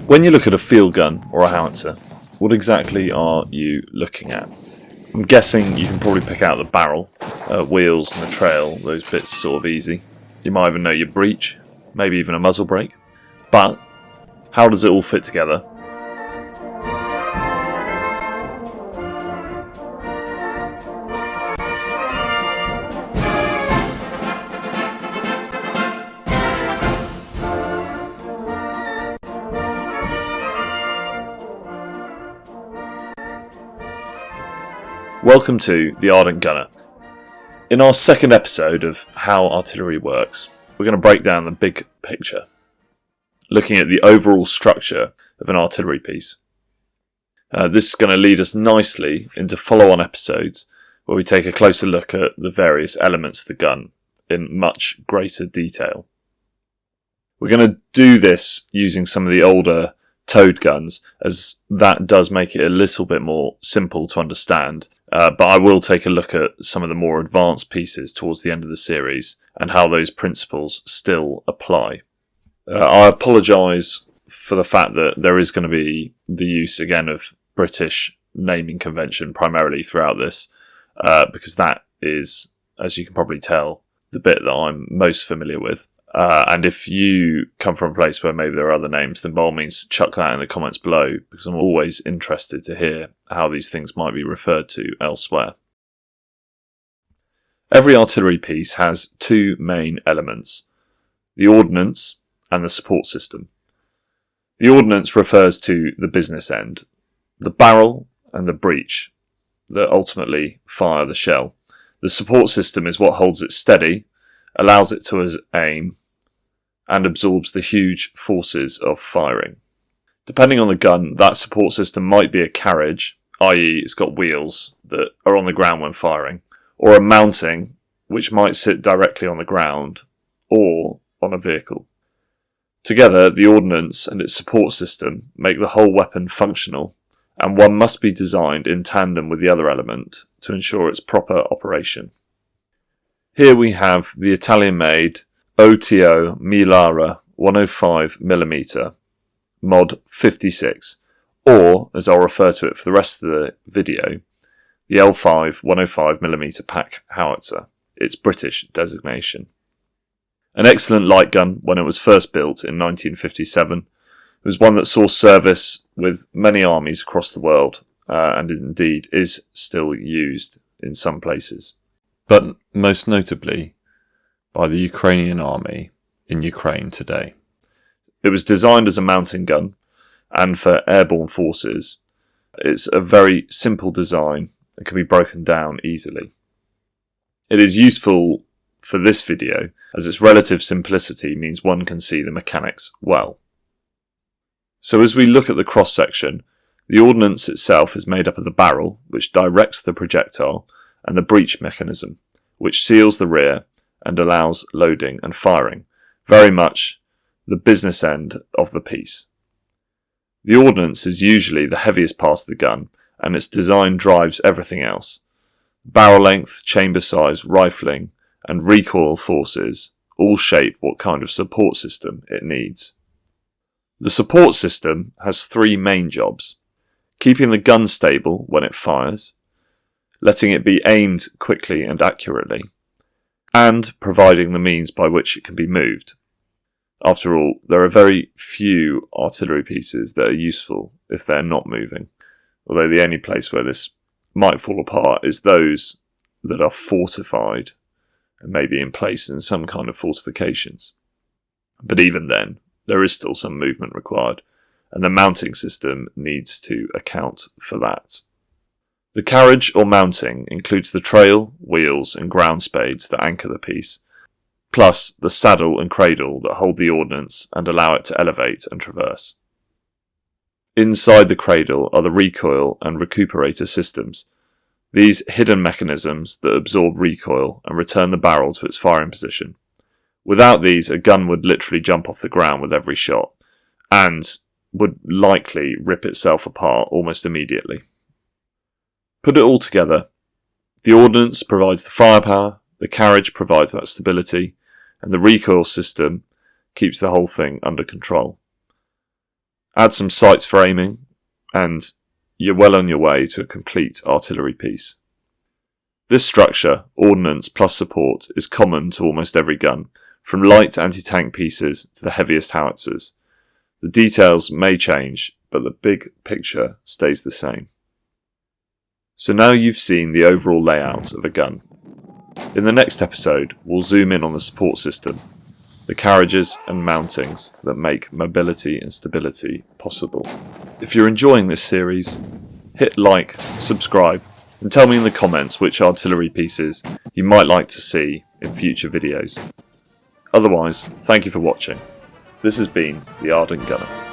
When you look at a field gun or a howitzer, what exactly are you looking at? I'm guessing you can probably pick out the barrel, wheels and the trail, those bits sort of easy. You might even know your breech, maybe even a muzzle brake. But how does it all fit together? Welcome to the Ardent Gunner. In our second episode of How Artillery Works, we're going to break down the big picture, looking at the overall structure of an artillery piece. This is going to lead us nicely into follow-on episodes where we take a closer look at the various elements of the gun in much greater detail. We're going to do this using some of the older towed guns, as that does make it a little bit more simple to understand. But I will take a look at some of the more advanced pieces towards the end of the series and how those principles still apply. I apologise for the fact that there is going to be the use again of British naming convention primarily throughout this, because that is, as you can probably tell, the bit that I'm most familiar with. And if you come from a place where maybe there are other names, then by all means chuck that in the comments below, because I'm always interested to hear how these things might be referred to elsewhere. Every artillery piece has two main elements, the ordnance and the support system. The ordnance refers to the business end, the barrel and the breech that ultimately fire the shell. The support system is what holds it steady, allows it to aim, and absorbs the huge forces of firing. Depending on the gun, that support system might be a carriage, i.e. it's got wheels that are on the ground when firing, or a mounting, which might sit directly on the ground, or on a vehicle. Together, the ordnance and its support system make the whole weapon functional, and one must be designed in tandem with the other element to ensure its proper operation. Here we have the Italian-made OTO Melera 105mm Mod 56, or, as I'll refer to it for the rest of the video, the L5 105mm Pack Howitzer, its British designation. An excellent light gun when it was first built in 1957, it was one that saw service with many armies across the world, and indeed is still used in some places. But most notably by the Ukrainian army in Ukraine today. It was designed as a mountain gun, and for airborne forces, it's a very simple design and can be broken down easily. It is useful for this video, as its relative simplicity means one can see the mechanics well. So as we look at the cross-section, the ordnance itself is made up of the barrel, which directs the projectile, and the breech mechanism, which seals the rear and allows loading and firing, very much the business end of the piece. The ordnance is usually the heaviest part of the gun, and its design drives everything else. Barrel length, chamber size, rifling, and recoil forces all shape what kind of support system it needs. The support system has three main jobs: keeping the gun stable when it fires, letting it be aimed quickly and accurately, and providing the means by which it can be moved. After all, there are very few artillery pieces that are useful if they're not moving, although the only place where this might fall apart is those that are fortified and maybe in place in some kind of fortifications. But even then, there is still some movement required, and the mounting system needs to account for that. The carriage or mounting includes the trail, wheels and ground spades that anchor the piece, plus the saddle and cradle that hold the ordnance and allow it to elevate and traverse. Inside the cradle are the recoil and recuperator systems, these hidden mechanisms that absorb recoil and return the barrel to its firing position. Without these, a gun would literally jump off the ground with every shot, and would likely rip itself apart almost immediately. Put it all together, the ordnance provides the firepower, the carriage provides that stability, and the recoil system keeps the whole thing under control. Add some sights for aiming, and you're well on your way to a complete artillery piece. This structure, ordnance plus support, is common to almost every gun, from light anti-tank pieces to the heaviest howitzers. The details may change, but the big picture stays the same. So now you've seen the overall layout of a gun. In the next episode, we'll zoom in on the support system, the carriages and mountings that make mobility and stability possible. If you're enjoying this series, hit like, subscribe, and tell me in the comments which artillery pieces you might like to see in future videos. Otherwise, thank you for watching. This has been the Ardent Gunner.